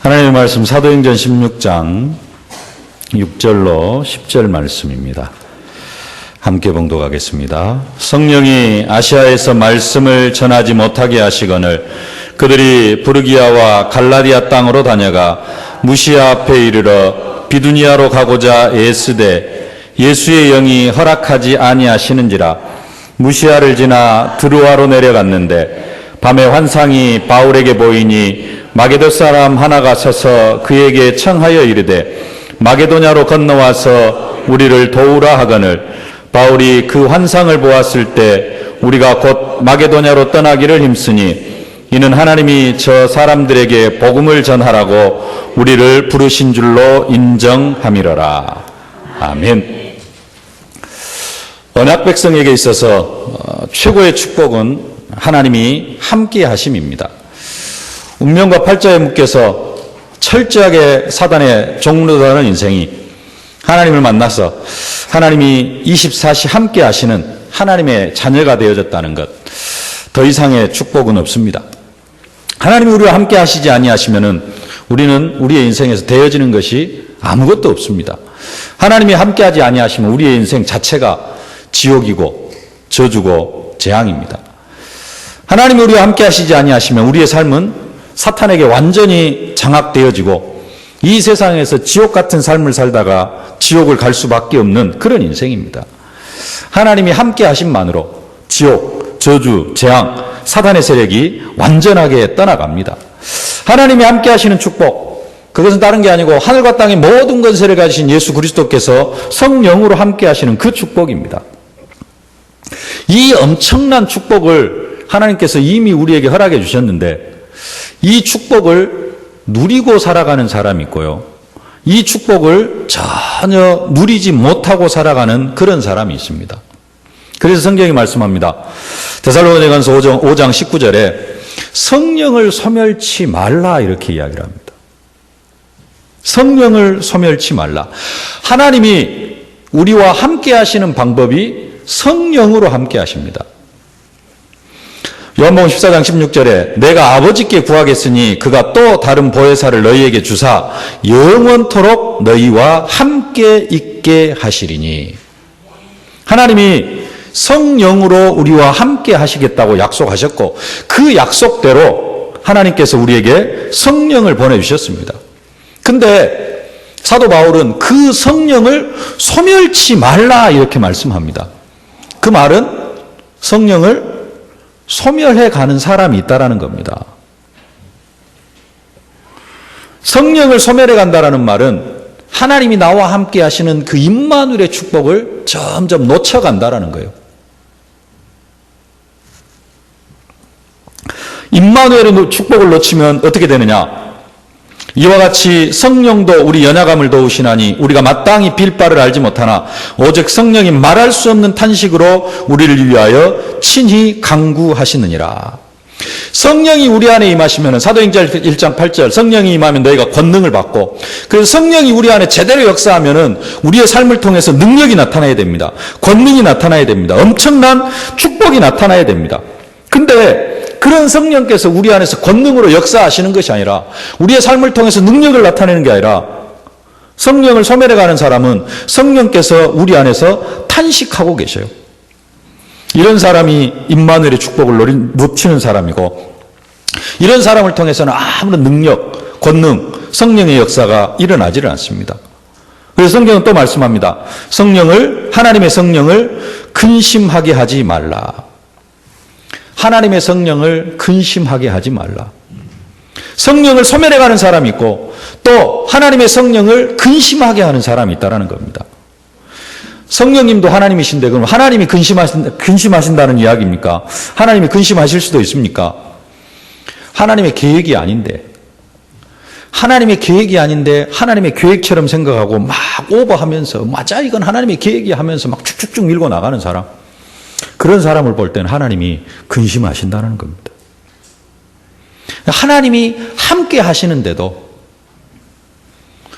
하나님의 말씀 사도행전 16장 6절로 10절 말씀입니다. 함께 봉독하겠습니다. 성령이 아시아에서 말씀을 전하지 못하게 하시거늘 그들이 부르기아와 갈라디아 땅으로 다녀가 무시아 앞에 이르러 비두니아로 가고자 애쓰되 예수의 영이 허락하지 아니하시는지라. 무시아를 지나 드루아로 내려갔는데 밤에 환상이 바울에게 보이니 마게도 사람 하나가 서서 그에게 청하여 이르되 마게도냐로 건너와서 우리를 도우라 하거늘 바울이 그 환상을 보았을 때 우리가 곧 마게도냐로 떠나기를 힘쓰니 이는 하나님이 저 사람들에게 복음을 전하라고 우리를 부르신 줄로 인정함이로라. 아멘. 언약 백성에게 있어서 최고의 축복은 하나님이 함께 하심입니다. 운명과 팔자에 묶여서 철저하게 사단의 종노릇하는 인생이 하나님을 만나서 하나님이 24시 함께 하시는 하나님의 자녀가 되어졌다는 것, 더 이상의 축복은 없습니다. 하나님이 우리와 함께 하시지 아니하시면은 우리는 우리의 인생에서 되어지는 것이 아무것도 없습니다. 하나님이 함께 하지 아니하시면 우리의 인생 자체가 지옥이고 저주고 재앙입니다. 하나님이 우리와 함께 하시지 아니하시면 우리의 삶은 사탄에게 완전히 장악되어지고 이 세상에서 지옥 같은 삶을 살다가 지옥을 갈 수밖에 없는 그런 인생입니다. 하나님이 함께 하심만으로 지옥, 저주, 재앙, 사탄의 세력이 완전하게 떠나갑니다. 하나님이 함께 하시는 축복, 그것은 다른 게 아니고 하늘과 땅의 모든 권세를 가지신 예수 그리스도께서 성령으로 함께 하시는 그 축복입니다. 이 엄청난 축복을 하나님께서 이미 우리에게 허락해 주셨는데 이 축복을 누리고 살아가는 사람이 있고요. 이 축복을 전혀 누리지 못하고 살아가는 그런 사람이 있습니다. 그래서 성경이 말씀합니다. 데살로니가전서 5장 19절에 성령을 소멸치 말라 이렇게 이야기를 합니다. 성령을 소멸치 말라. 하나님이 우리와 함께 하시는 방법이 성령으로 함께 하십니다. 요한복음 14장 16절에 내가 아버지께 구하겠으니 그가 또 다른 보혜사를 너희에게 주사 영원토록 너희와 함께 있게 하시리니. 하나님이 성령으로 우리와 함께 하시겠다고 약속하셨고 그 약속대로 하나님께서 우리에게 성령을 보내주셨습니다. 근데 사도 바울은 그 성령을 소멸치 말라 이렇게 말씀합니다. 그 말은 성령을 소멸해 가는 사람이 있다라는 겁니다. 성령을 소멸해 간다라는 말은 하나님이 나와 함께 하시는 그 임마누엘의 축복을 점점 놓쳐간다라는 거예요. 임마누엘의 축복을 놓치면 어떻게 되느냐? 이와 같이 성령도 우리 연약함을 도우시나니 우리가 마땅히 빌 바를 알지 못하나 오직 성령이 말할 수 없는 탄식으로 우리를 위하여 친히 간구하시느니라. 성령이 우리 안에 임하시면 사도행전 1장 8절 성령이 임하면 너희가 권능을 받고, 그래서 성령이 우리 안에 제대로 역사하면은 우리의 삶을 통해서 능력이 나타나야 됩니다. 권능이 나타나야 됩니다. 엄청난 축복이 나타나야 됩니다. 근데 그런 성령께서 우리 안에서 권능으로 역사하시는 것이 아니라 우리의 삶을 통해서 능력을 나타내는 게 아니라 성령을 소멸해가는 사람은 성령께서 우리 안에서 탄식하고 계셔요. 이런 사람이 임마누엘의 축복을 놓치는 사람이고, 이런 사람을 통해서는 아무런 능력, 권능, 성령의 역사가 일어나지를 않습니다. 그래서 성경은 또 말씀합니다. 하나님의 성령을 근심하게 하지 말라. 하나님의 성령을 근심하게 하지 말라. 성령을 소멸해가는 사람이 있고 또 하나님의 성령을 근심하게 하는 사람이 있다는 겁니다. 성령님도 하나님이신데 그럼 하나님이 근심하신다는 이야기입니까? 하나님이 근심하실 수도 있습니까? 하나님의 계획이 아닌데 하나님의 계획처럼 생각하고 막 오버하면서 맞아 이건 하나님의 계획이 하면서 막 축축축 밀고 나가는 사람, 그런 사람을 볼 때는 하나님이 근심하신다는 겁니다. 하나님이 함께 하시는데도,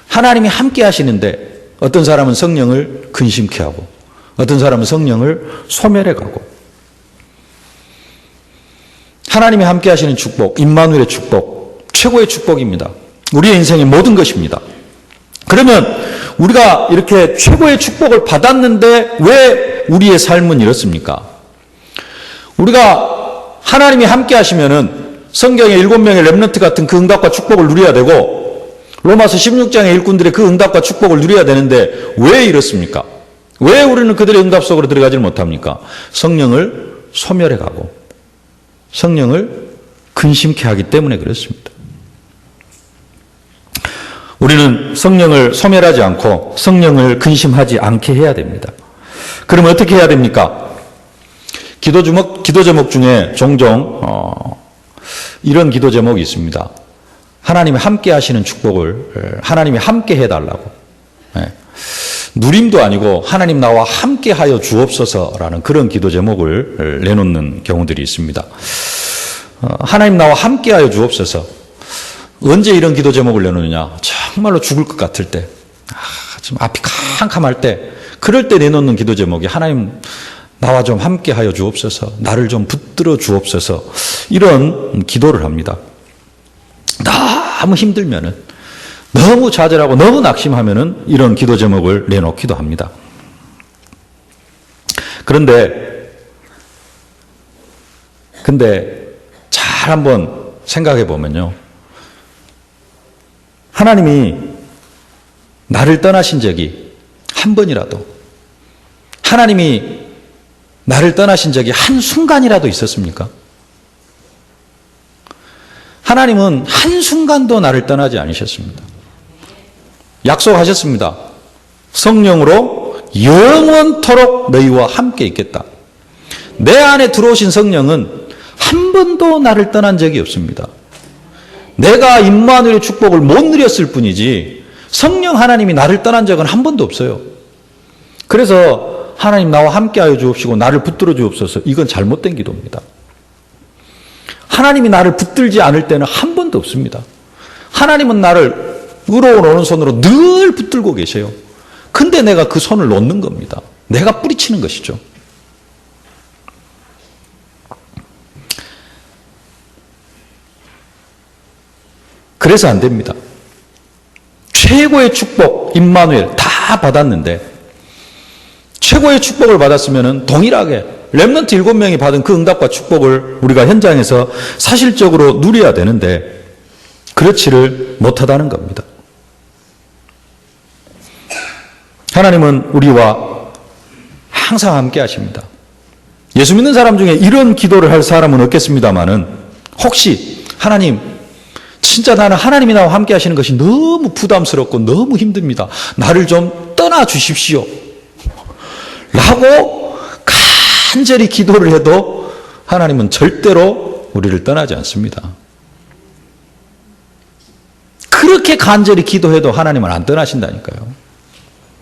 하나님이 함께 하시는데 어떤 사람은 성령을 근심케 하고 어떤 사람은 성령을 소멸해 가고, 하나님이 함께 하시는 축복, 임마누엘의 축복, 최고의 축복입니다. 우리의 인생의 모든 것입니다. 그러면 우리가 이렇게 최고의 축복을 받았는데 왜 우리의 삶은 이렇습니까? 우리가 하나님이 함께 하시면은 성경의 7명의 렘넌트 같은 그 응답과 축복을 누려야 되고 로마서 16장의 일꾼들의 그 응답과 축복을 누려야 되는데 왜 이렇습니까? 왜 우리는 그들의 응답 속으로 들어가지 못합니까? 성령을 소멸해 가고 성령을 근심케 하기 때문에 그렇습니다. 우리는 성령을 소멸하지 않고 성령을 근심하지 않게 해야 됩니다. 그러면 어떻게 해야 됩니까? 기도 제목 중에 종종 이런 기도 제목이 있습니다. 하나님이 함께 하시는 축복을 하나님이 함께 해달라고. 누림도 아니고 하나님 나와 함께 하여 주옵소서라는 그런 기도 제목을 내놓는 경우들이 있습니다. 하나님 나와 함께 하여 주옵소서. 언제 이런 기도 제목을 내놓느냐? 정말로 죽을 것 같을 때, 좀 앞이 캄캄할 때, 그럴 때 내놓는 기도 제목이 하나님 나와 좀 함께 하여 주옵소서, 나를 좀 붙들어 주옵소서, 이런 기도를 합니다. 너무 힘들면은, 너무 좌절하고 너무 낙심하면은 이런 기도 제목을 내놓기도 합니다. 근데 잘 한번 생각해 보면요. 하나님이 나를 떠나신 적이 한 번이라도, 하나님이 나를 떠나신 적이 한순간이라도 있었습니까? 하나님은 한순간도 나를 떠나지 않으셨습니다. 약속하셨습니다. 성령으로 영원토록 너희와 함께 있겠다. 내 안에 들어오신 성령은 한 번도 나를 떠난 적이 없습니다. 내가 임마누엘의 축복을 못 누렸을 뿐이지 성령 하나님이 나를 떠난 적은 한 번도 없어요. 그래서 하나님 나와 함께하여 주옵시고 나를 붙들어 주옵소서, 이건 잘못된 기도입니다. 하나님이 나를 붙들지 않을 때는 한 번도 없습니다. 하나님은 나를 의로운 오른손으로 늘 붙들고 계세요. 근데 내가 그 손을 놓는 겁니다. 내가 뿌리치는 것이죠. 그래서 안 됩니다. 최고의 축복, 임마누엘 다 받았는데 최고의 축복을 받았으면 동일하게 렘넌트 7명이 받은 그 응답과 축복을 우리가 현장에서 사실적으로 누려야 되는데 그렇지를 못하다는 겁니다. 하나님은 우리와 항상 함께 하십니다. 예수 믿는 사람 중에 이런 기도를 할 사람은 없겠습니다마는 혹시 하나님, 진짜 나는 하나님이 나와 함께 하시는 것이 너무 부담스럽고 너무 힘듭니다. 나를 좀 떠나 주십시오. 라고 간절히 기도를 해도 하나님은 절대로 우리를 떠나지 않습니다. 그렇게 간절히 기도해도 하나님은 안 떠나신다니까요.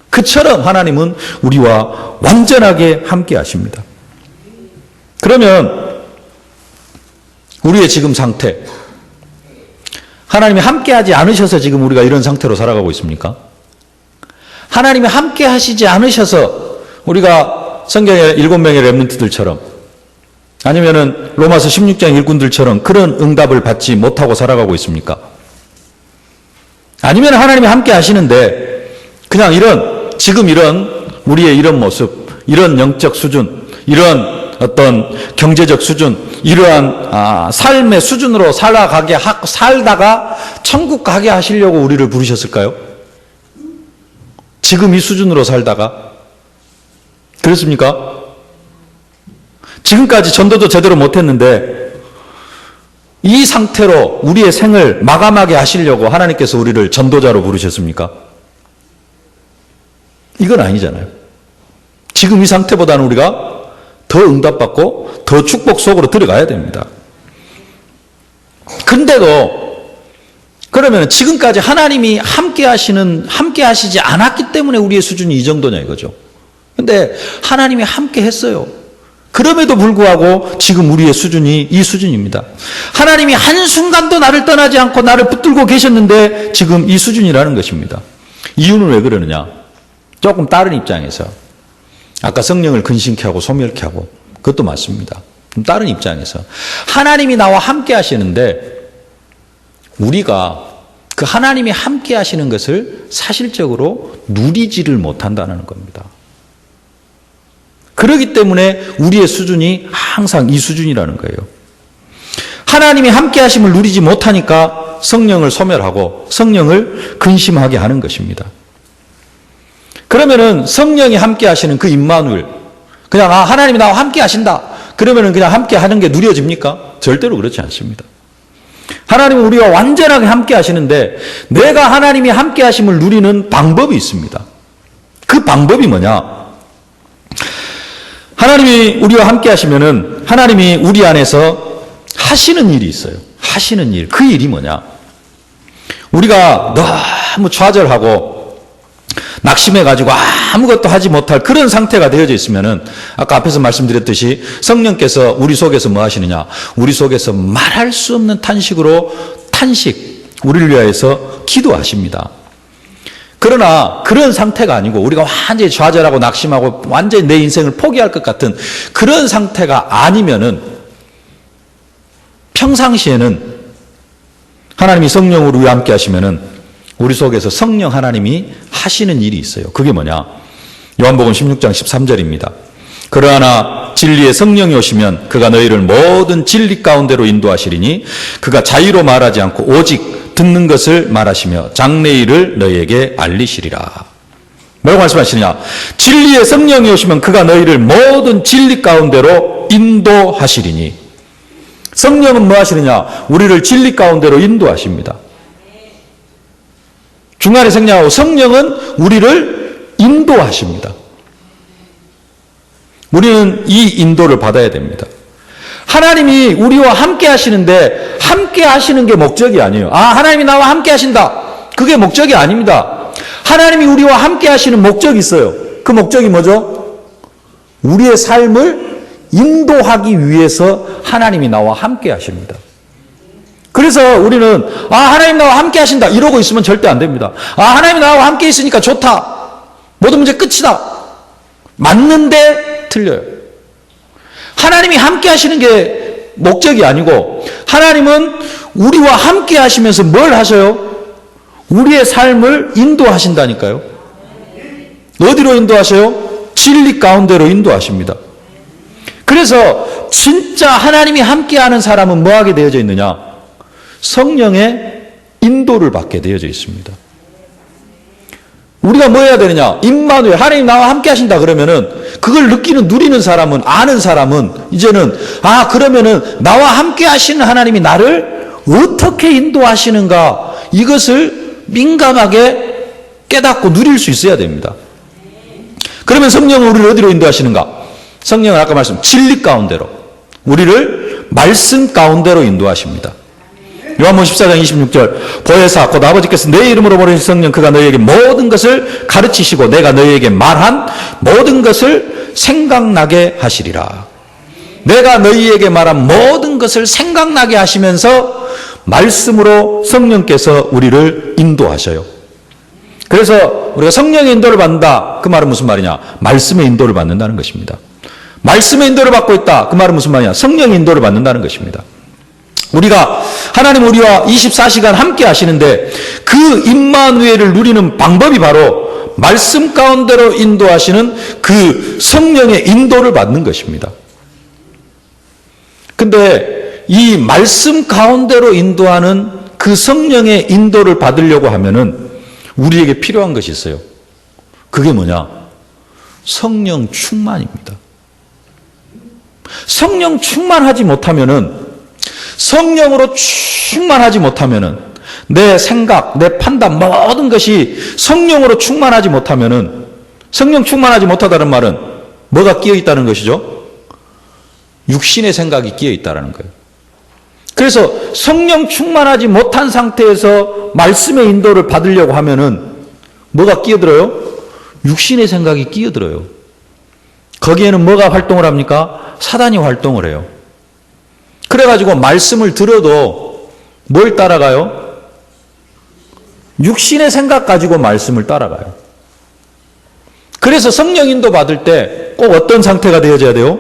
그처럼 하나님은 우리와 완전하게 함께 하십니다. 그러면 우리의 지금 상태, 하나님이 함께 하지 않으셔서 지금 우리가 이런 상태로 살아가고 있습니까? 하나님이 함께 하시지 않으셔서 우리가 성경의 7명의 렘넌트들처럼 아니면은 로마서 16장 일꾼들처럼 그런 응답을 받지 못하고 살아가고 있습니까? 아니면 하나님이 함께 하시는데 그냥 지금 이런 우리의 이런 모습, 이런 영적 수준, 이런 어떤 경제적 수준, 이러한 삶의 수준으로 살다가 천국 가게 하시려고 우리를 부르셨을까요? 지금 이 수준으로 살다가 그렇습니까? 지금까지 전도도 제대로 못했는데 이 상태로 우리의 생을 마감하게 하시려고 하나님께서 우리를 전도자로 부르셨습니까? 이건 아니잖아요. 지금 이 상태보다는 우리가 더 응답받고 더 축복 속으로 들어가야 됩니다. 근데도 그러면 지금까지 하나님이 함께 하시지 않았기 때문에 우리의 수준이 이 정도냐 이거죠. 근데 하나님이 함께 했어요. 그럼에도 불구하고 지금 우리의 수준이 이 수준입니다. 하나님이 한순간도 나를 떠나지 않고 나를 붙들고 계셨는데 지금 이 수준이라는 것입니다. 이유는 왜 그러느냐? 조금 다른 입장에서 아까 성령을 근심케 하고 소멸케 하고 그것도 맞습니다. 좀 다른 입장에서 하나님이 나와 함께 하시는데 우리가 그 하나님이 함께 하시는 것을 사실적으로 누리지를 못한다는 겁니다. 그렇기 때문에 우리의 수준이 항상 이 수준이라는 거예요. 하나님이 함께 하심을 누리지 못하니까 성령을 소멸하고 성령을 근심하게 하는 것입니다. 그러면은 성령이 함께 하시는 그 임마누엘, 그냥 하나님이 나와 함께 하신다. 그러면은 그냥 함께 하는 게 누려집니까? 절대로 그렇지 않습니다. 하나님은 우리와 완전하게 함께 하시는데 내가 하나님이 함께 하심을 누리는 방법이 있습니다. 그 방법이 뭐냐? 하나님이 우리와 함께 하시면은 하나님이 우리 안에서 하시는 일이 있어요. 하시는 일. 그 일이 뭐냐? 우리가 너무 좌절하고 낙심해가지고 아무것도 하지 못할 그런 상태가 되어져 있으면은 아까 앞에서 말씀드렸듯이 성령께서 우리 속에서 뭐 하시느냐? 우리 속에서 말할 수 없는 우리를 위하여서 기도하십니다. 그러나 그런 상태가 아니고 우리가 완전히 좌절하고 낙심하고 완전히 내 인생을 포기할 것 같은 그런 상태가 아니면은 평상시에는 하나님이 성령으로 우리와 함께 하시면은 우리 속에서 성령 하나님이 하시는 일이 있어요. 그게 뭐냐? 요한복음 16장 13절입니다. 그러나 진리의 성령이 오시면 그가 너희를 모든 진리 가운데로 인도하시리니 그가 자유로 말하지 않고 오직 듣는 것을 말하시며 장래일을 너희에게 알리시리라. 뭐라고 말씀하시느냐? 진리의 성령이 오시면 그가 너희를 모든 진리 가운데로 인도하시리니. 성령은 뭐 하시느냐? 우리를 진리 가운데로 인도하십니다. 중간에 생략하고 성령은 우리를 인도하십니다. 우리는 이 인도를 받아야 됩니다. 하나님이 우리와 함께 하시는데 함께 하시는 게 목적이 아니에요. 하나님이 나와 함께 하신다. 그게 목적이 아닙니다. 하나님이 우리와 함께 하시는 목적이 있어요. 그 목적이 뭐죠? 우리의 삶을 인도하기 위해서 하나님이 나와 함께 하십니다. 그래서 우리는 하나님 나와 함께 하신다 이러고 있으면 절대 안 됩니다. 하나님 나와 함께 있으니까 좋다. 모든 문제 끝이다. 맞는데 틀려요. 하나님이 함께 하시는 게 목적이 아니고 하나님은 우리와 함께 하시면서 뭘 하셔요? 우리의 삶을 인도하신다니까요. 어디로 인도하셔요? 진리 가운데로 인도하십니다. 그래서 진짜 하나님이 함께하는 사람은 뭐 하게 되어져 있느냐? 성령의 인도를 받게 되어져 있습니다. 우리가 뭐 해야 되느냐? 임마누엘, 하나님 나와 함께 하신다 그러면은 그걸 누리는 사람은, 아는 사람은 이제는 그러면은 나와 함께 하시는 하나님이 나를 어떻게 인도하시는가 이것을 민감하게 깨닫고 누릴 수 있어야 됩니다. 그러면 성령은 우리를 어디로 인도하시는가? 성령은 아까 말씀 진리 가운데로, 우리를 말씀 가운데로 인도하십니다. 요한복음 14장 26절 보혜사 곧 아버지께서 내 이름으로 보내신 성령 그가 너희에게 모든 것을 가르치시고 내가 너희에게 말한 모든 것을 생각나게 하시리라. 내가 너희에게 말한 모든 것을 생각나게 하시면서 말씀으로 성령께서 우리를 인도하셔요. 그래서 우리가 성령의 인도를 받는다. 그 말은 무슨 말이냐? 말씀의 인도를 받는다는 것입니다. 말씀의 인도를 받고 있다. 그 말은 무슨 말이냐? 성령의 인도를 받는다는 것입니다. 우리가 하나님 우리와 24시간 함께 하시는데 그 임마누엘을 누리는 방법이 바로 말씀 가운데로 인도하시는 그 성령의 인도를 받는 것입니다. 근데 이 말씀 가운데로 인도하는 그 성령의 인도를 받으려고 하면은 우리에게 필요한 것이 있어요. 그게 뭐냐? 성령 충만입니다. 성령 충만하지 못하면은 성령으로 충만하지 못하면은 내 생각, 내 판단 모든 것이 성령으로 충만하지 못하면은 성령 충만하지 못하다는 말은 뭐가 끼어 있다는 것이죠? 육신의 생각이 끼어 있다는 거예요. 그래서 성령 충만하지 못한 상태에서 말씀의 인도를 받으려고 하면은 뭐가 끼어들어요? 육신의 생각이 끼어들어요. 거기에는 뭐가 활동을 합니까? 사단이 활동을 해요. 그래가지고 말씀을 들어도 뭘 따라가요? 육신의 생각 가지고 말씀을 따라가요. 그래서 성령 인도 받을 때 꼭 어떤 상태가 되어져야 돼요?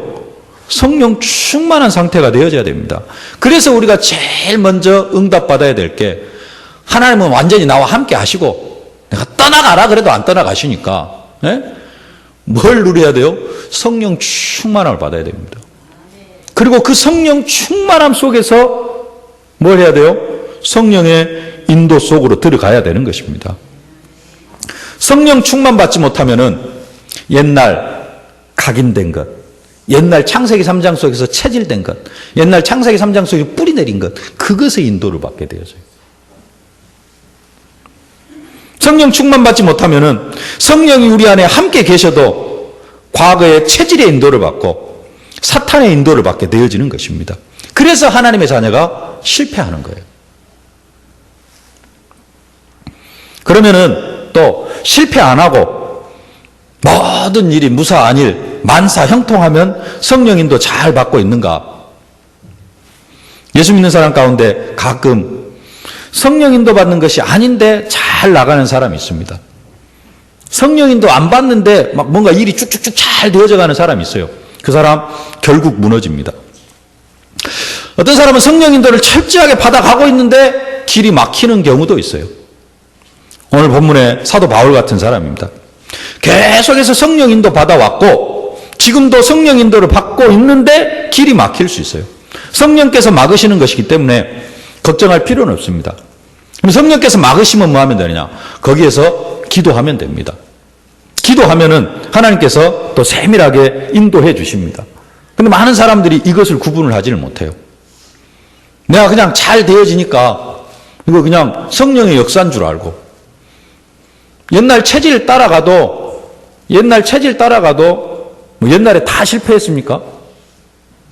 성령 충만한 상태가 되어져야 됩니다. 그래서 우리가 제일 먼저 응답받아야 될 게 하나님은 완전히 나와 함께 하시고 내가 떠나가라 그래도 안 떠나가시니까 예? 뭘 누려야 돼요? 성령 충만함을 받아야 됩니다. 그리고 그 성령 충만함 속에서 뭘 해야 돼요? 성령의 인도 속으로 들어가야 되는 것입니다. 성령 충만 받지 못하면은 옛날 각인된 것, 옛날 창세기 3장 속에서 체질된 것, 옛날 창세기 3장 속에서 뿌리 내린 것, 그것의 인도를 받게 되어져요. 성령 충만 받지 못하면은 성령이 우리 안에 함께 계셔도 과거의 체질의 인도를 받고 사탄의 인도를 받게 되어지는 것입니다. 그래서 하나님의 자녀가 실패하는 거예요. 그러면은 또 실패 안 하고 모든 일이 무사한 일, 만사 형통하면 성령 인도 잘 받고 있는가? 예수 믿는 사람 가운데 가끔 성령 인도 받는 것이 아닌데 잘 나가는 사람이 있습니다. 성령 인도 안 받는데 막 뭔가 일이 쭉쭉쭉 잘 되어져 가는 사람이 있어요. 그 사람 결국 무너집니다. 어떤 사람은 성령 인도를 철저하게 받아가고 있는데 길이 막히는 경우도 있어요. 오늘 본문의 사도 바울 같은 사람입니다. 계속해서 성령 인도 받아왔고 지금도 성령 인도를 받고 있는데 길이 막힐 수 있어요. 성령께서 막으시는 것이기 때문에 걱정할 필요는 없습니다. 그럼 성령께서 막으시면 뭐 하면 되느냐? 거기에서 기도하면 됩니다. 기도하면은 하나님께서 또 세밀하게 인도해 주십니다. 근데 많은 사람들이 이것을 구분을 하지를 못해요. 내가 그냥 잘 되어지니까 이거 그냥 성령의 역사인 줄 알고 옛날 체질 따라가도 뭐 옛날에 다 실패했습니까?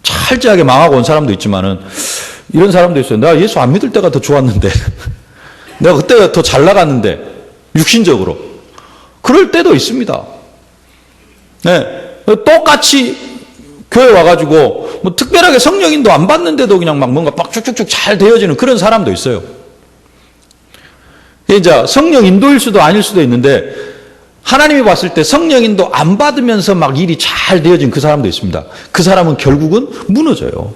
철저하게 망하고 온 사람도 있지만은 이런 사람도 있어요. 내가 예수 안 믿을 때가 더 좋았는데 내가 그때가 더 잘 나갔는데 육신적으로 그럴 때도 있습니다. 네, 똑같이 교회 와가지고 뭐 특별하게 성령인도 안 받는데도 그냥 막 뭔가 막 쭉쭉쭉 잘 되어지는 그런 사람도 있어요. 이제 성령 인도일 수도 아닐 수도 있는데 하나님이 봤을 때 성령 인도 안 받으면서 막 일이 잘 되어진 그 사람도 있습니다. 그 사람은 결국은 무너져요.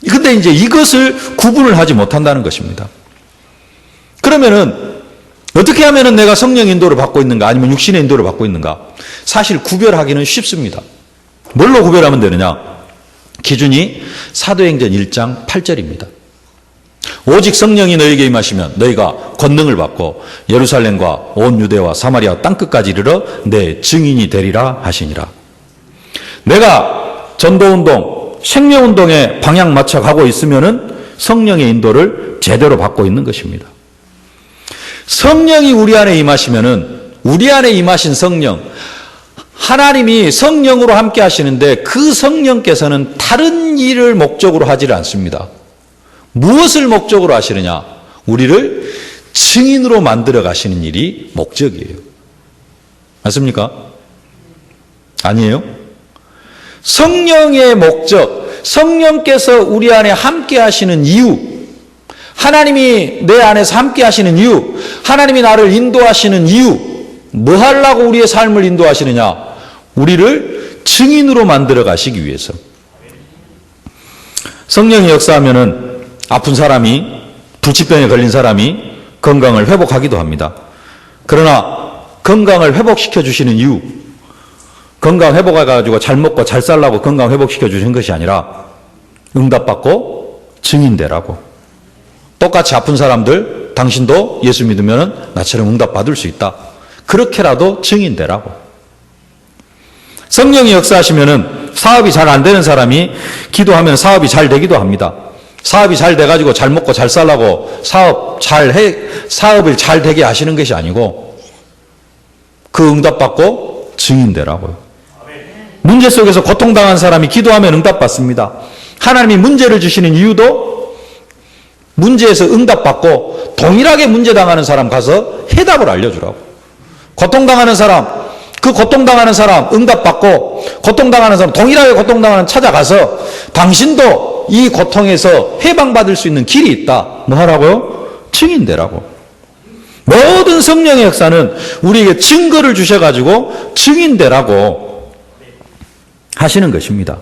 근데 이제 이것을 구분을 하지 못한다는 것입니다. 그러면은 어떻게 하면은 내가 성령 인도를 받고 있는가 아니면 육신의 인도를 받고 있는가? 사실 구별하기는 쉽습니다. 뭘로 구별하면 되느냐? 기준이 사도행전 1장 8절입니다. 오직 성령이 너에게 임하시면 너희가 권능을 받고 예루살렘과 온 유대와 사마리아 땅끝까지 이르러 내 증인이 되리라 하시니라. 내가 전도운동, 생명운동에 방향 맞춰 가고 있으면은 성령의 인도를 제대로 받고 있는 것입니다. 성령이 우리 안에 임하시면은 우리 안에 임하신 성령, 하나님이 성령으로 함께 하시는데 그 성령께서는 다른 일을 목적으로 하지를 않습니다. 무엇을 목적으로 하시느냐? 우리를 증인으로 만들어 가시는 일이 목적이에요. 맞습니까? 아니에요? 성령의 목적, 성령께서 우리 안에 함께 하시는 이유, 하나님이 내 안에서 함께 하시는 이유, 하나님이 나를 인도하시는 이유, 뭐 하려고 우리의 삶을 인도하시느냐? 우리를 증인으로 만들어 가시기 위해서. 성령이 역사하면은 아픈 사람이, 불치병에 걸린 사람이 건강을 회복하기도 합니다. 그러나 건강을 회복시켜 주시는 이유, 건강 회복해가지고 잘 먹고 잘 살라고 건강 회복시켜 주시는 것이 아니라 응답받고 증인되라고. 똑같이 아픈 사람들, 당신도 예수 믿으면 나처럼 응답받을 수 있다. 그렇게라도 증인되라고. 성령이 역사하시면은 사업이 잘 안 되는 사람이 기도하면 사업이 잘 되기도 합니다. 사업이 잘 돼가지고 잘 먹고 잘 살라고 사업을 잘 되게 하시는 것이 아니고 그 응답받고 증인되라고요. 문제 속에서 고통당한 사람이 기도하면 응답받습니다. 하나님이 문제를 주시는 이유도 문제에서 응답받고 동일하게 문제당하는 사람 가서 해답을 알려주라고. 고통당하는 사람, 그 고통당하는 사람 응답받고 고통당하는 사람, 동일하게 고통당하는 찾아가서 당신도 이 고통에서 해방받을 수 있는 길이 있다. 뭐 하라고요? 증인되라고. 모든 성령의 역사는 우리에게 증거를 주셔가지고 증인되라고 하시는 것입니다.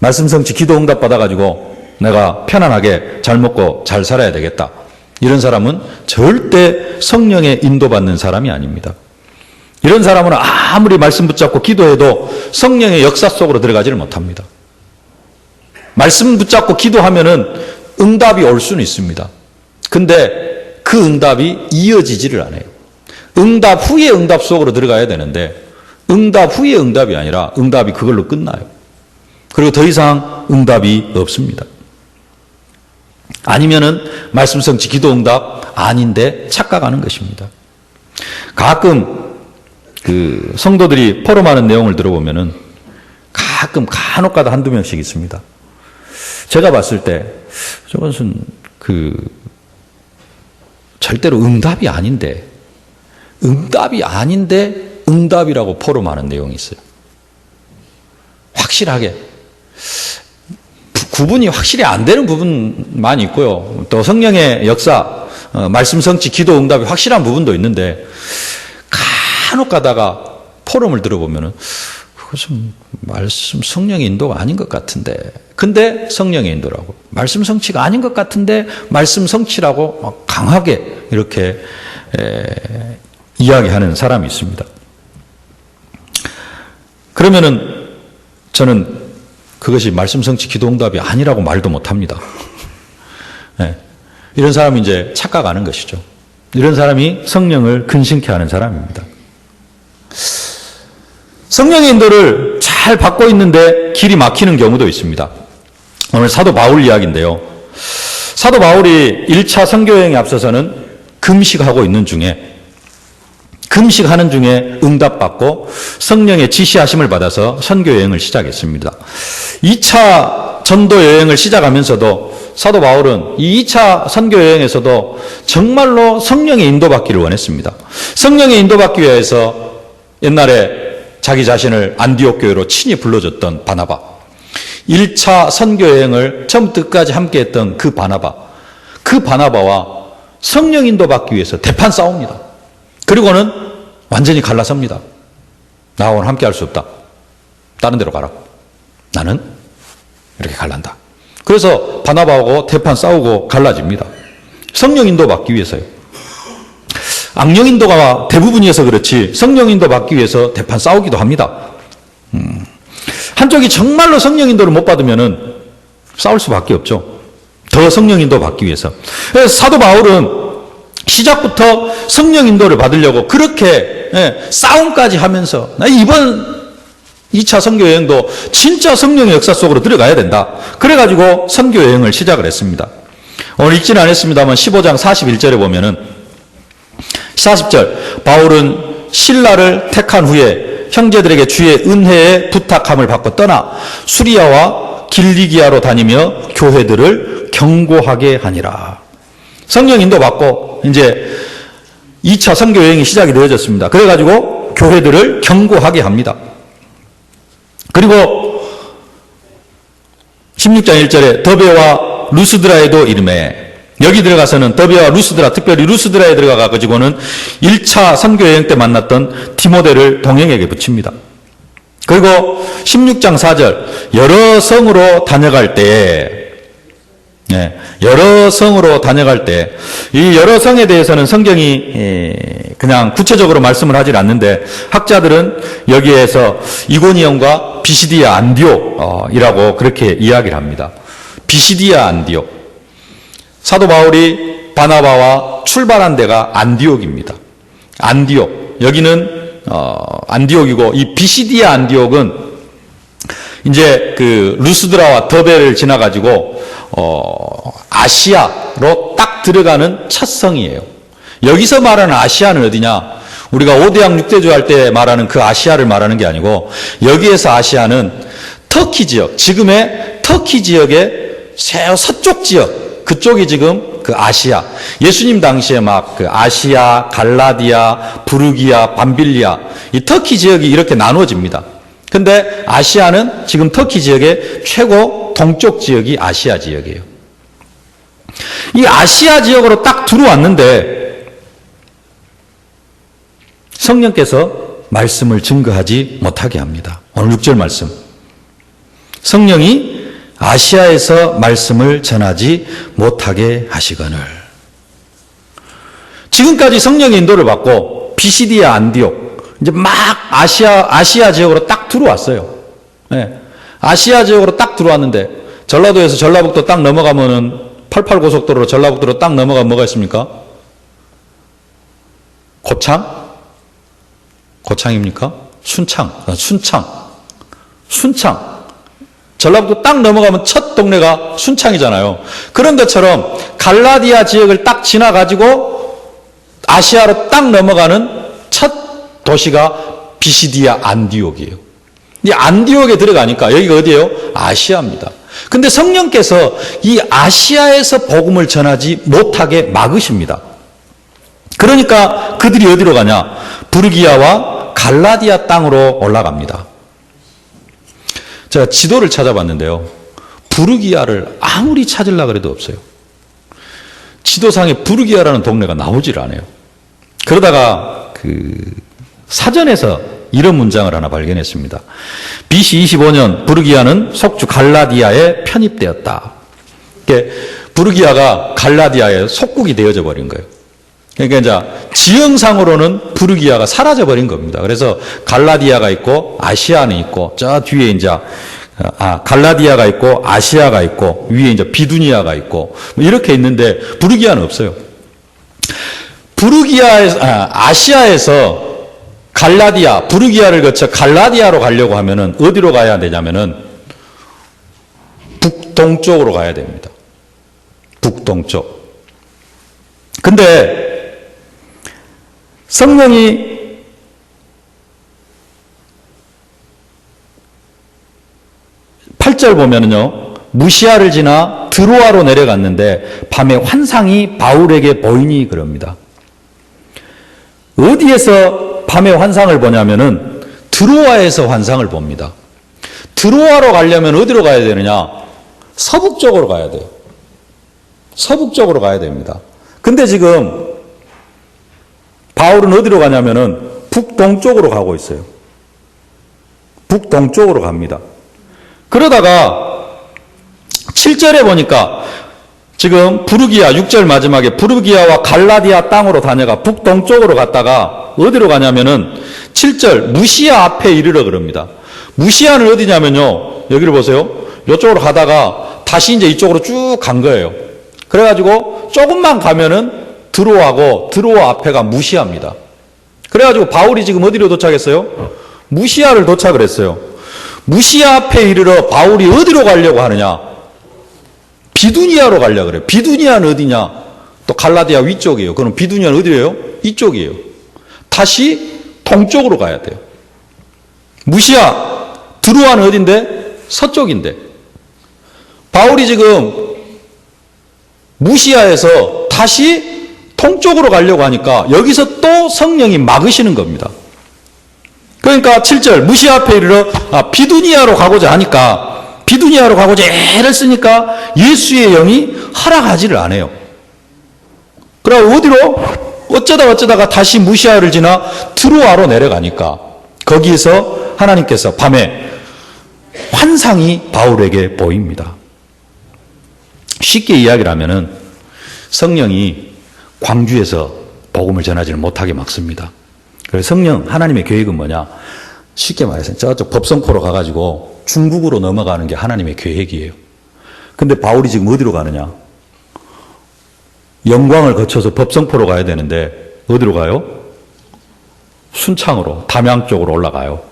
말씀 성취 기도 응답 받아가지고 내가 편안하게 잘 먹고 잘 살아야 되겠다. 이런 사람은 절대 성령의 인도받는 사람이 아닙니다. 이런 사람은 아무리 말씀 붙잡고 기도해도 성령의 역사 속으로 들어가지를 못합니다. 말씀 붙잡고 기도하면은 응답이 올 수는 있습니다. 근데 그 응답이 이어지지를 않아요. 응답 후에 응답 속으로 들어가야 되는데 응답 후에 응답이 아니라 응답이 그걸로 끝나요. 그리고 더 이상 응답이 없습니다. 아니면은 말씀 성취 기도 응답 아닌데 착각하는 것입니다. 가끔 그 성도들이 포럼하는 내용을 들어보면은 가끔 간혹가다 한두 명씩 있습니다. 제가 봤을 때 저것은 절대로 응답이 아닌데 응답이라고 포럼하는 내용이 있어요. 확실하게 구분이 확실히 안 되는 부분 많이 있고요. 또 성령의 역사, 말씀 성취, 기도 응답이 확실한 부분도 있는데 간혹 가다가 포럼을 들어보면은 그것은 말씀 성령의 인도가 아닌 것 같은데 근데 성령의 인도라고 말씀 성취가 아닌 것 같은데 말씀 성취라고 막 강하게 이렇게 이야기하는 사람이 있습니다. 그러면은 저는 그것이 말씀 성취 기도 응답이 아니라고 말도 못합니다. 네. 이런 사람이 이제 착각하는 것이죠. 이런 사람이 성령을 근심케 하는 사람입니다. 성령의 인도를 잘 받고 있는데 길이 막히는 경우도 있습니다. 오늘 사도 바울 이야기인데요. 사도 바울이 1차 선교여행에 앞서서는 금식하고 있는 중에 금식하는 중에 응답받고 성령의 지시하심을 받아서 선교여행을 시작했습니다. 2차 전도여행을 시작하면서도 사도 바울은 이 2차 선교여행에서도 정말로 성령의 인도받기를 원했습니다. 성령의 인도받기 위해서 옛날에 자기 자신을 안디옥 교회로 친히 불러줬던 바나바, 1차 선교여행을 처음부터 끝까지 함께했던 그 바나바와 성령 인도받기 위해서 대판 싸웁니다. 그리고는 완전히 갈라섭니다. 나하고는 함께할 수 없다. 다른 데로 가라. 나는 이렇게 갈란다. 그래서 바나바하고 대판 싸우고 갈라집니다. 성령 인도받기 위해서요. 악령 인도가 대부분이어서 그렇지 성령 인도받기 위해서 대판 싸우기도 합니다. 한쪽이 정말로 성령 인도를 못 받으면은 싸울 수밖에 없죠. 더 성령 인도받기 위해서. 그래서 사도 바울은 시작부터 성령 인도를 받으려고 그렇게 싸움까지 하면서 이번 2차 선교여행도 진짜 성령의 역사 속으로 들어가야 된다. 그래가지고 선교여행을 시작을 했습니다. 오늘 읽지는 않았습니다만 15장 41절에 보면은 40절 바울은 신라를 택한 후에 형제들에게 주의 은혜에 부탁함을 받고 떠나 수리아와 길리기아로 다니며 교회들을 경고하게 하니라. 성령 인도 받고 이제 2차 선교 여행이 시작이 되어졌습니다. 그래가지고 교회들을 경고하게 합니다. 그리고 16장 1절에 더베와 루스드라에도 이르매, 여기 들어가서는 더베와 루스드라, 특별히 루스드라에 들어가 가지고는 1차 선교 여행 때 만났던 디모데를 동행에게 붙입니다. 그리고 16장 4절 여러 성으로 다녀갈 때에, 여러 성으로 다녀갈 때, 이 여러 성에 대해서는 성경이 그냥 구체적으로 말씀을 하질 않는데 학자들은 여기에서 이고니온과 비시디아 안디옥이라고 그렇게 이야기를 합니다. 비시디아 안디옥. 사도 바울이 바나바와 출발한 데가 안디옥입니다. 안디옥. 여기는 안디옥이고 이 비시디아 안디옥은 이제 그 루스드라와 더베를 지나가지고 아시아로 딱 들어가는 첫 성이에요. 여기서 말하는 아시아는 어디냐? 우리가 5대양 6대주 할 때 말하는 그 아시아를 말하는 게 아니고 여기에서 아시아는 터키 지역, 지금의 터키 지역의 서쪽 지역, 그쪽이 지금 그 아시아. 예수님 당시에 막 그 아시아, 갈라디아, 부르기아, 밤빌리아, 이 터키 지역이 이렇게 나누어집니다. 근데 아시아는 지금 터키 지역의 최고 동쪽 지역이 아시아 지역이에요. 이 아시아 지역으로 딱 들어왔는데 성령께서 말씀을 증거하지 못하게 합니다. 오늘 6절 말씀. 성령이 아시아에서 말씀을 전하지 못하게 하시거늘. 지금까지 성령의 인도를 받고 비시디아 안디옥 이제 막 아시아 지역으로 딱 들어왔어요. 네. 아시아 지역으로 딱 들어왔는데 전라도에서 전라북도 딱 넘어가면은 88 고속도로로 전라북도로 딱 넘어가면 뭐가 있습니까? 고창? 고창입니까? 순창. 전라북도 딱 넘어가면 첫 동네가 순창이잖아요. 그런 것처럼 갈라디아 지역을 딱 지나가지고 아시아로 딱 넘어가는 첫 도시가 비시디아 안디옥이에요. 이 안디옥에 들어가니까 여기가 어디예요? 아시아입니다. 근데 성령께서 이 아시아에서 복음을 전하지 못하게 막으십니다. 그러니까 그들이 어디로 가냐? 부르기아와 갈라디아 땅으로 올라갑니다. 제가 지도를 찾아봤는데요. 부르기아를 아무리 찾으려고 해도 없어요. 지도상에 부르기아라는 동네가 나오질 않아요. 그러다가 사전에서 이런 문장을 하나 발견했습니다. BC 25년 부르기아는 속주 갈라디아에 편입되었다. 부르기아가 갈라디아의 속국이 되어져 버린 거예요. 그러니까 이제 지형상으로는 부르기아가 사라져 버린 겁니다. 그래서 갈라디아가 있고 아시아는 있고 저 뒤에 이제 갈라디아가 있고 아시아가 있고 위에 이제 비두니아가 있고 뭐 이렇게 있는데 부르기아는 없어요. 아시아에서 부르기아를 거쳐 갈라디아로 가려고 하면은 어디로 가야 되냐면은 북동쪽으로 가야 됩니다. 북동쪽. 근데 성령이 8절 보면은요, 무시아를 지나 드로아로 내려갔는데 밤에 환상이 바울에게 보이니 그럽니다. 어디에서 밤에 환상을 보냐면은 드로아에서 환상을 봅니다. 드로아로 가려면 어디로 가야 되느냐? 서북쪽으로 가야 돼요. 서북쪽으로 가야 됩니다. 근데 지금 바울은 어디로 가냐면은 북동쪽으로 가고 있어요. 북동쪽으로 갑니다. 그러다가 7절에 보니까 지금 부르기아 6절 마지막에 부르기아와 갈라디아 땅으로 다녀가 북동쪽으로 갔다가 어디로 가냐면은 7절 무시아 앞에 이르러 그럽니다. 무시아는 어디냐면요. 여기를 보세요. 이쪽으로 가다가 다시 이제 이쪽으로 쭉 간 거예요. 그래가지고 조금만 가면은 드로아고 드로아 앞에가 무시아입니다. 그래가지고 바울이 지금 어디로 도착했어요? 무시아를 도착을 했어요. 무시아 앞에 이르러 바울이 어디로 가려고 하느냐? 비두니아로 가려고 그래요. 비두니아는 어디냐? 또 갈라디아 위쪽이에요. 그럼 비두니아는 어디예요? 이쪽이에요. 다시 동쪽으로 가야 돼요. 무시아, 드로아는 어딘데? 서쪽인데. 바울이 지금 무시아에서 다시 동쪽으로 가려고 하니까 여기서 또 성령이 막으시는 겁니다. 그러니까 7절 무시아 앞에 이르러 비두니아로 가고자 하니까 비두니아로 가고자 애를 쓰니까 예수의 영이 허락하지를 않아요. 그럼 어디로? 어쩌다가 다시 무시아를 지나 드로아로 내려가니까 거기에서 하나님께서 밤에 환상이 바울에게 보입니다. 쉽게 이야기를 하면은 성령이 광주에서 복음을 전하지를 못하게 막습니다. 그래서 하나님의 계획은 뭐냐? 쉽게 말해서 저쪽 법성포로 가가지고 중국으로 넘어가는 게 하나님의 계획이에요. 근데 바울이 지금 어디로 가느냐? 영광을 거쳐서 법성포로 가야 되는데 어디로 가요? 순창으로, 담양 쪽으로 올라가요.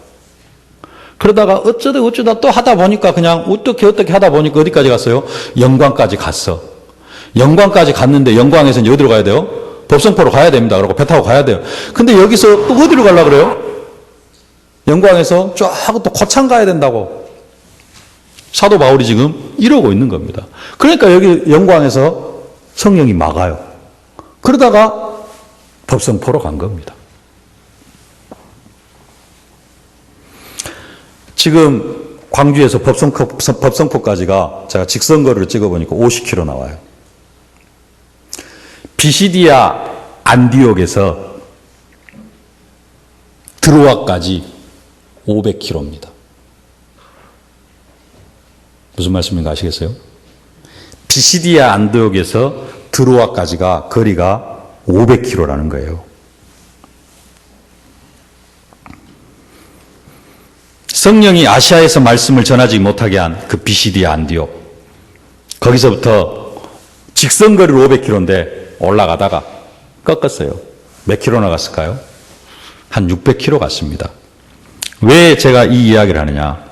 그러다가 어쩌다 또 하다 보니까 그냥 어떻게 하다 보니까 어디까지 갔어요? 영광까지 갔어. 영광까지 갔는데 영광에서는 어디로 가야 돼요? 법성포로 가야 됩니다. 그러고 배 타고 가야 돼요. 근데 여기서 또 어디로 가려고 그래요? 영광에서 쫙 또 고창 가야 된다고. 사도 바울이 지금 이러고 있는 겁니다. 그러니까 여기 영광에서 성령이 막아요. 그러다가 법성포로 간 겁니다. 지금 광주에서 법성포까지가 제가 직선거리를 찍어보니까 50km 나와요. 비시디아 안디옥에서 드로아까지 500km입니다. 무슨 말씀인가 아시겠어요? 비시디아 안디옥에서 드로아까지가 거리가 500km라는 거예요. 성령이 아시아에서 말씀을 전하지 못하게 한 그 비시디아 안디옥. 거기서부터 직선거리로 500km인데 올라가다가 꺾었어요. 몇 킬로나 갔을까요? 한 600km 갔습니다. 왜 제가 이 이야기를 하느냐?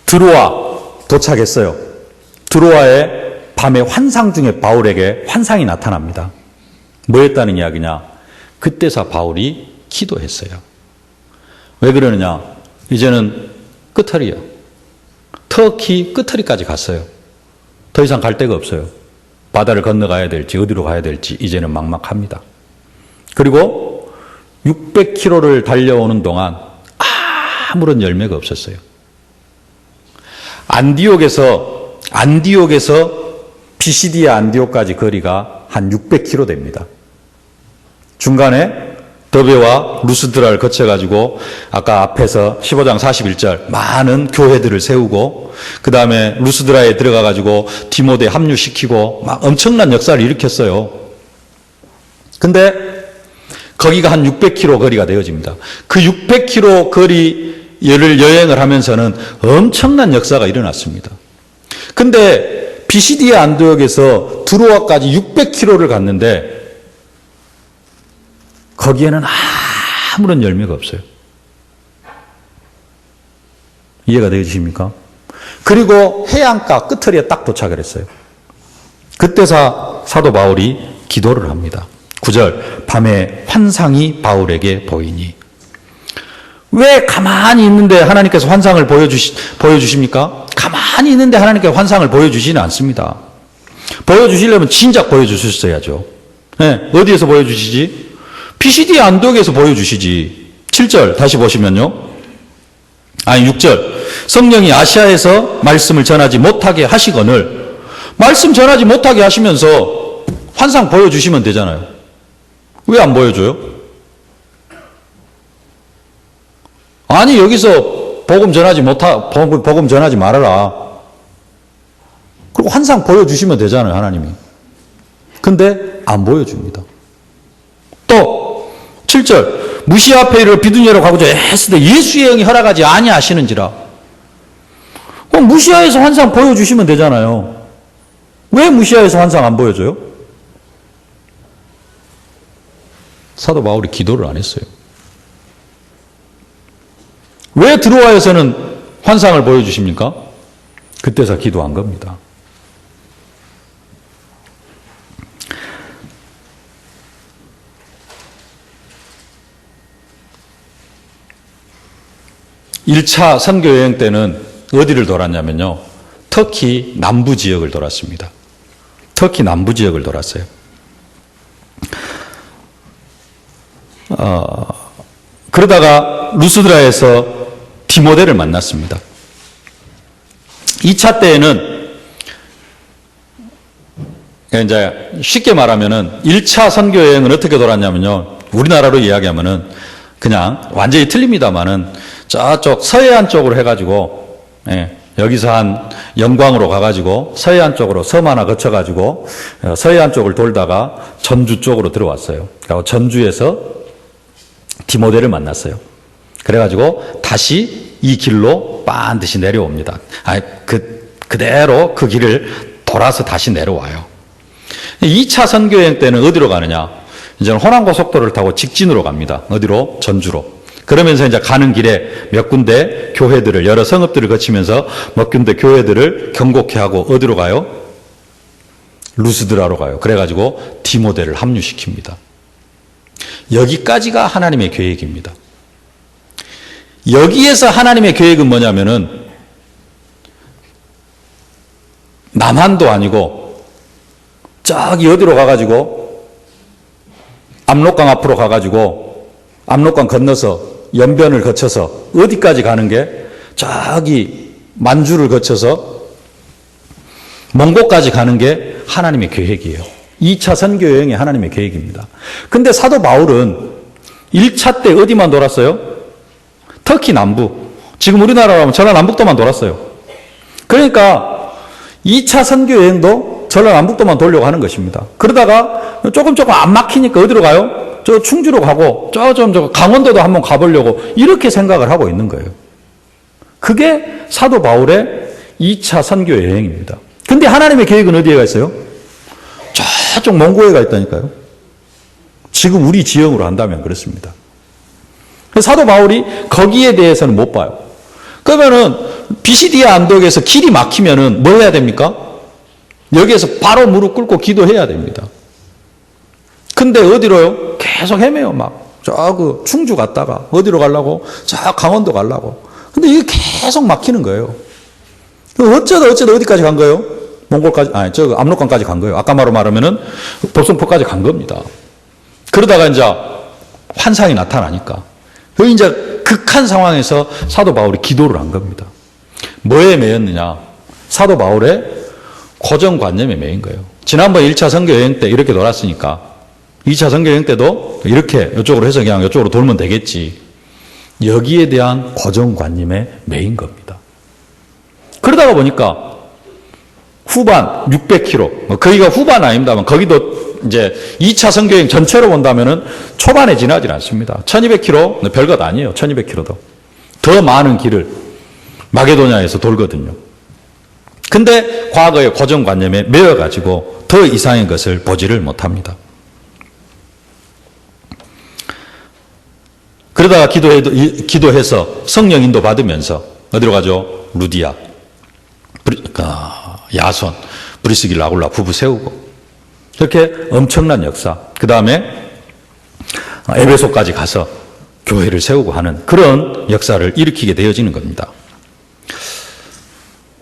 드로아 도착했어요. 드로아에 밤에 환상 중에 바울에게 환상이 나타납니다. 뭐였다는 이야기냐? 그때서 바울이 기도했어요. 왜 그러느냐? 이제는 끝털이에요. 터키 끝털이까지 갔어요. 더 이상 갈 데가 없어요. 바다를 건너가야 될지 어디로 가야 될지 이제는 막막합니다. 그리고 600km를 달려오는 동안 아무런 열매가 없었어요. 안디옥에서 피시디아 안디옥까지 거리가 한 600km 됩니다. 중간에 더베와 루스드라를 거쳐가지고 아까 앞에서 15장 41절 많은 교회들을 세우고 그 다음에 루스드라에 들어가가지고 디모데 합류시키고 막 엄청난 역사를 일으켰어요. 근데 거기가 한 600km 거리가 되어집니다. 그 600km 거리를 여행을 하면서는 엄청난 역사가 일어났습니다. 근데 비시디아 안디옥에서 드로아까지 600km를 갔는데 거기에는 아무런 열매가 없어요. 이해가 되십니까? 그리고 해안가 끝터리에 딱 도착을 했어요. 그때서 사도 바울이 기도를 합니다. 9절 밤에 환상이 바울에게 보이니. 왜 가만히 있는데 하나님께서 환상을 보여주십니까? 가만히 있는데 하나님께서 환상을 보여주지는 않습니다. 보여주시려면 진작 보여주셨어야죠. 네, 어디에서 보여주시지? 피시디아 안디옥에서 보여주시지. 7절 다시 보시면요. 6절. 성령이 아시아에서 말씀을 전하지 못하게 하시거늘 말씀 전하지 못하게 하시면서 환상 보여주시면 되잖아요. 왜 안 보여줘요? 아니 여기서 복음 전하지 말아라. 그리고 환상 보여주시면 되잖아요, 하나님이. 근데 안 보여줍니다. 또 7절 무시아 페이를 비두니아로 가고자 했을 때 예수의 영이 허락하지 아니하시는지라. 그럼 무시아에서 환상 보여주시면 되잖아요. 왜 무시아에서 환상 안 보여줘요? 사도 바울이 기도를 안 했어요. 왜 드로아에서는 환상을 보여주십니까? 그때서 기도한 겁니다. (1차) 선교여행 때는 어디를 돌았냐면요. 터키 남부 지역을 돌았습니다. 터키 남부 지역을 돌았어요. 그러다가 루스드라에서 디모데를 만났습니다. 2차 때에는 이제 쉽게 말하면은 1차 선교여행은 어떻게 돌았냐면요. 우리나라로 이야기하면은 그냥 완전히 틀립니다만은 저쪽 서해안 쪽으로 해가지고 여기서 한 영광으로 가가지고 서해안 쪽으로 섬 하나 거쳐가지고 서해안 쪽을 돌다가 전주 쪽으로 들어왔어요. 그리고 전주에서 디모데를 만났어요. 그래가지고 다시 이 길로 반드시 내려옵니다. 그대로 그 길을 돌아서 다시 내려와요. 2차 선교여행 때는 어디로 가느냐? 이제는 호남고속도로를 타고 직진으로 갑니다. 어디로? 전주로. 그러면서 이제 가는 길에 몇 군데 교회들을, 여러 성읍들을 거치면서 몇 군데 교회들을 경곡해 하고 어디로 가요? 루스드라로 가요. 그래가지고 디모데를 합류시킵니다. 여기까지가 하나님의 계획입니다. 여기에서 하나님의 계획은 뭐냐면은 남한도 아니고 저기 어디로 가가지고 압록강 앞으로 가가지고 압록강 건너서 연변을 거쳐서 어디까지 가는 게 저기 만주를 거쳐서 몽고까지 가는 게 하나님의 계획이에요. 2차 선교여행이 하나님의 계획입니다. 근데 사도 바울은 1차 때 어디만 돌았어요? 터키 남부. 지금 우리나라로 하면 전라남북도만 돌았어요. 그러니까 2차 선교여행도 전라남북도만 돌려고 하는 것입니다. 그러다가 조금 안 막히니까 어디로 가요? 저 충주로 가고 저 강원도도 한번 가보려고 이렇게 생각을 하고 있는 거예요. 그게 사도 바울의 2차 선교 여행입니다. 근데 하나님의 계획은 어디에 있어요? 저쪽 몽고에 있다니까요. 지금 우리 지형으로 한다면 그렇습니다. 사도 바울이 거기에 대해서는 못 봐요. 그러면은 비시디아 언덕에서 길이 막히면은 뭐 해야 됩니까? 여기에서 바로 무릎 꿇고 기도해야 됩니다. 근데 어디로요? 계속 헤매요. 저 충주 갔다가 어디로 가려고? 저 강원도 가려고. 근데 이게 계속 막히는 거예요. 어쩌다 어디까지 간 거예요? 몽골까지, 압록강까지 간 거예요. 아까 말하면은 보성포까지 간 겁니다. 그러다가 이제 환상이 나타나니까. 이제 극한 상황에서 사도 바울이 기도를 한 겁니다. 뭐에 매였느냐? 사도 바울의 고정관념에 매인 거예요. 지난번 1차 선교 여행 때 이렇게 돌았으니까 2차 선교 여행 때도 이렇게 이쪽으로 해서 그냥 이쪽으로 돌면 되겠지. 여기에 대한 고정관념에 매인 겁니다. 그러다가 보니까 후반 600km, 거기가 후반 아닙니다만 거기도 이제 2차 선교여행 전체로 본다면은 초반에 지나질 않습니다. 1200km 별것 아니에요. 1200km도. 더 많은 길을 마게도냐에서 돌거든요. 근데 과거의 고정관념에 매여가지고 더 이상의 것을 보지를 못합니다. 그러다가 기도해서 성령 인도 받으면서 어디로 가죠? 루디아, 야손, 브리스길라 아굴라 부부 세우고 이렇게 엄청난 역사. 그 다음에 에베소까지 가서 교회를 세우고 하는 그런 역사를 일으키게 되어지는 겁니다.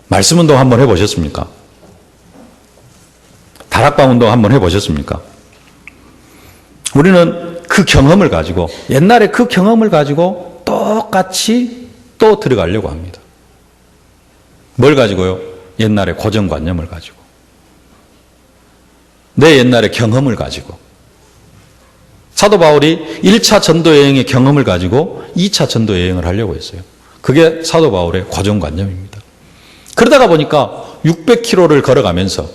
말씀 운동 한번 해보셨습니까? 다락방 운동 한번 해보셨습니까? 우리는 그 경험을 가지고 옛날에 그 경험을 가지고 똑같이 또 들어가려고 합니다. 뭘 가지고요? 옛날의 고정관념을 가지고 내 옛날의 경험을 가지고 사도 바울이 1차 전도여행의 경험을 가지고 2차 전도여행을 하려고 했어요. 그게 사도 바울의 고정관념입니다. 그러다가 보니까 600km를 걸어가면서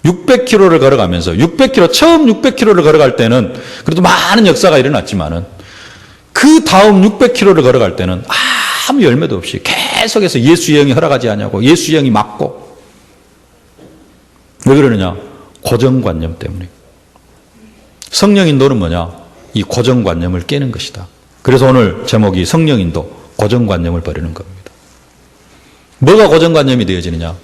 600km 처음 600km를 걸어갈 때는 그래도 많은 역사가 일어났지만은 그 다음 600km를 걸어갈 때는 아무 열매도 없이 계속해서 예수 영이 허락하지 않냐고 예수 영이 막고 왜 그러느냐? 고정관념 때문에. 성령 인도는 뭐냐? 이 고정관념을 깨는 것이다. 그래서 오늘 제목이 성령 인도, 고정관념을 버리는 겁니다. 뭐가 고정관념이 되어지느냐?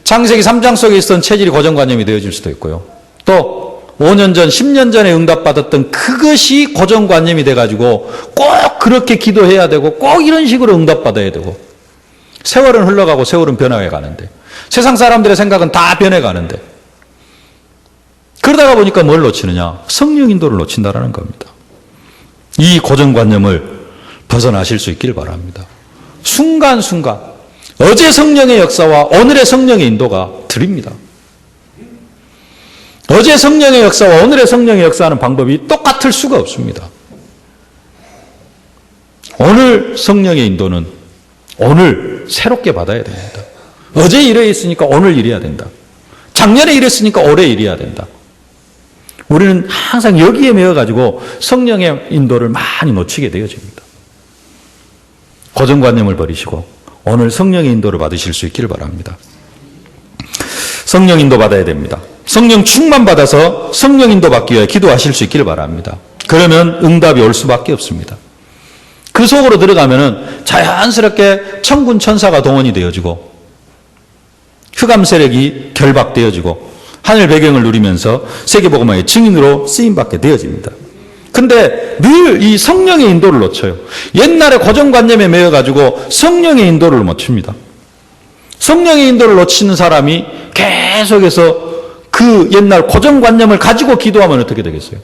창세기 3장 속에 있었던 체질이 고정관념이 되어질 수도 있고요. 또 5년 전, 10년 전에 응답받았던 그것이 고정관념이 돼가지고 꼭 그렇게 기도해야 되고 꼭 이런 식으로 응답받아야 되고 세월은 흘러가고 세월은 변화해 가는데 세상 사람들의 생각은 다 변해가는데 그러다가 보니까 뭘 놓치느냐? 성령 인도를 놓친다라는 겁니다. 이 고정관념을 벗어나실 수 있기를 바랍니다. 순간순간 어제 성령의 역사와 오늘의 성령의 인도가 드립니다. 어제 성령의 역사와 오늘의 성령의 역사하는 방법이 똑같을 수가 없습니다. 오늘 성령의 인도는 오늘 새롭게 받아야 됩니다. 어제 이래 있으니까 오늘 이래야 된다. 작년에 이랬으니까 올해 이래야 된다. 우리는 항상 여기에 매여가지고 성령의 인도를 많이 놓치게 되어집니다. 고정관념을 버리시고 오늘 성령의 인도를 받으실 수 있기를 바랍니다. 성령 인도 받아야 됩니다. 성령 충만 받아서 성령 인도 받기 위해 기도하실 수 있기를 바랍니다. 그러면 응답이 올 수밖에 없습니다. 그 속으로 들어가면은 자연스럽게 천군 천사가 동원이 되어지고 흑암 세력이 결박되어지고 하늘 배경을 누리면서 세계복음화의 증인으로 쓰임받게 되어집니다. 근데 늘 이 성령의 인도를 놓쳐요. 옛날에 고정관념에 매여가지고 성령의 인도를 놓칩니다. 성령의 인도를 놓치는 사람이 계속해서 그 옛날 고정관념을 가지고 기도하면 어떻게 되겠어요?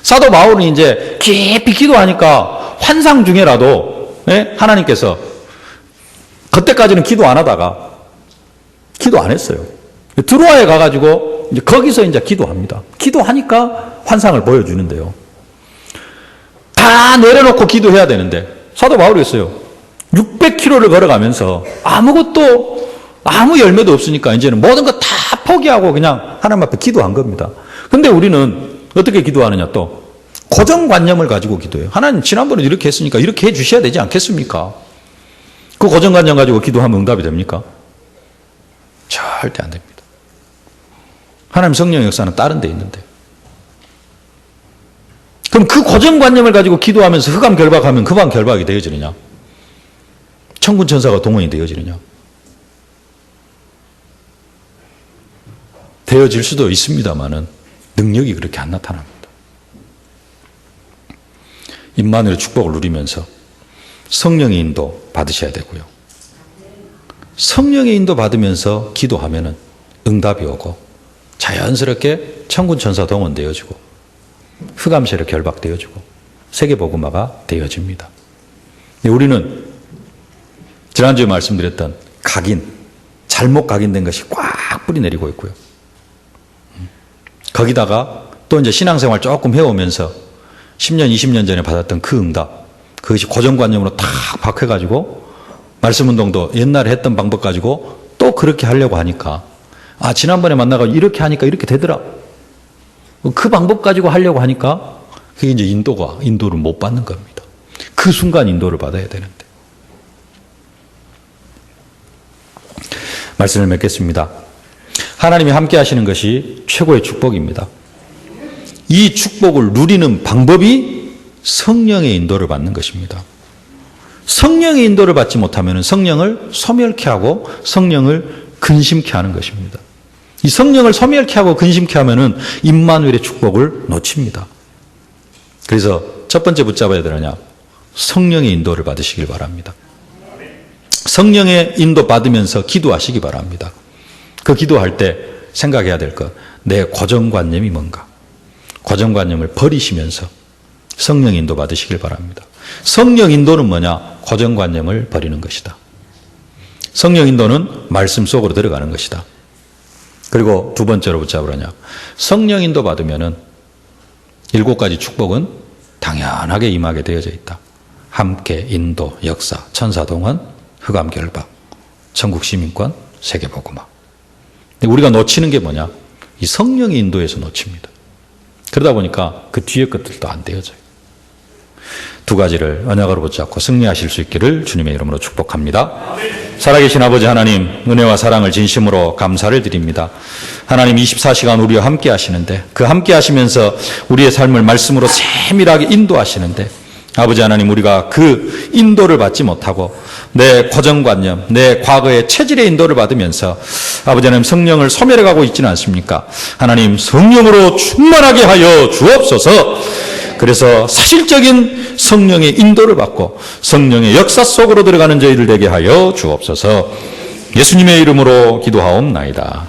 사도 바울은 이제 깊이 기도하니까 환상 중에라도 하나님께서 그때까지는 기도 안 하다가 기도 안 했어요. 드로아에 가가지고 이제 거기서 이제 기도합니다. 기도하니까 환상을 보여주는데요. 다 내려놓고 기도해야 되는데 사도 바울이 했어요. 600km를 걸어가면서 아무것도 아무 열매도 없으니까 이제는 모든 거 다 포기하고 그냥 하나님 앞에 기도한 겁니다. 근데 우리는 어떻게 기도하느냐 또 고정관념을 가지고 기도해요. 하나님 지난번에 이렇게 했으니까 이렇게 해 주셔야 되지 않겠습니까? 그 고정관념 가지고 기도하면 응답이 됩니까? 절대 안 됩니다. 하나님 성령의 역사는 다른 데 있는데. 그럼 그 고정관념을 가지고 기도하면서 흑암 결박하면 금방 결박이 되어지느냐? 천군 천사가 동원이 되어지느냐? 되어질 수도 있습니다만은 능력이 그렇게 안 나타납니다. 임마누엘의 축복을 누리면서 성령의 인도 받으셔야 되고요. 성령의 인도 받으면서 기도하면은 응답이 오고 자연스럽게 천군 천사 동원되어지고 흑암 세력 결박되어지고 세계복음화가 되어집니다. 우리는 지난주에 말씀드렸던 각인, 잘못 각인된 것이 꽉 뿌리 내리고 있고요. 거기다가 또 이제 신앙생활 조금 해오면서 10년, 20년 전에 받았던 그 응답, 그것이 고정관념으로 탁 박혀가지고 말씀운동도 옛날에 했던 방법 가지고 또 그렇게 하려고 하니까 지난번에 만나가 이렇게 하니까 이렇게 되더라. 그 방법 가지고 하려고 하니까 그게 이제 인도를 못 받는 겁니다. 그 순간 인도를 받아야 되는데. 말씀을 맺겠습니다. 하나님이 함께 하시는 것이 최고의 축복입니다. 이 축복을 누리는 방법이 성령의 인도를 받는 것입니다. 성령의 인도를 받지 못하면 성령을 소멸케 하고 성령을 근심케 하는 것입니다. 이 성령을 소멸케 하고 근심케 하면은 임마누엘의 축복을 놓칩니다. 그래서 첫 번째 붙잡아야 되느냐? 성령의 인도를 받으시길 바랍니다. 성령의 인도 받으면서 기도하시기 바랍니다. 그 기도할 때 생각해야 될 것, 내 고정관념이 뭔가? 고정관념을 버리시면서 성령 인도 받으시길 바랍니다. 성령 인도는 뭐냐? 고정관념을 버리는 것이다. 성령 인도는 말씀 속으로 들어가는 것이다. 그리고 두 번째로 붙잡으라냐? 성령 인도 받으면은 7가지 축복은 당연하게 임하게 되어져 있다. 함께 인도, 역사, 천사 동원, 흑암 결박, 천국 시민권, 세계복음화. 우리가 놓치는 게 뭐냐? 이 성령의 인도에서 놓칩니다. 그러다 보니까 그 뒤에 것들도 안 되어져요. 두 가지를 언약으로 붙잡고 승리하실 수 있기를 주님의 이름으로 축복합니다. 살아계신 아버지 하나님, 은혜와 사랑을 진심으로 감사를 드립니다. 하나님 24시간 우리와 함께 하시는데 그 함께 하시면서 우리의 삶을 말씀으로 세밀하게 인도하시는데 아버지 하나님, 우리가 그 인도를 받지 못하고 내 고정관념, 내 과거의 체질의 인도를 받으면서 아버지 하나님 성령을 소멸해가고 있지는 않습니까? 하나님 성령으로 충만하게 하여 주옵소서. 그래서 사실적인 성령의 인도를 받고 성령의 역사 속으로 들어가는 저희들 되게 하여 주옵소서. 예수님의 이름으로 기도하옵나이다.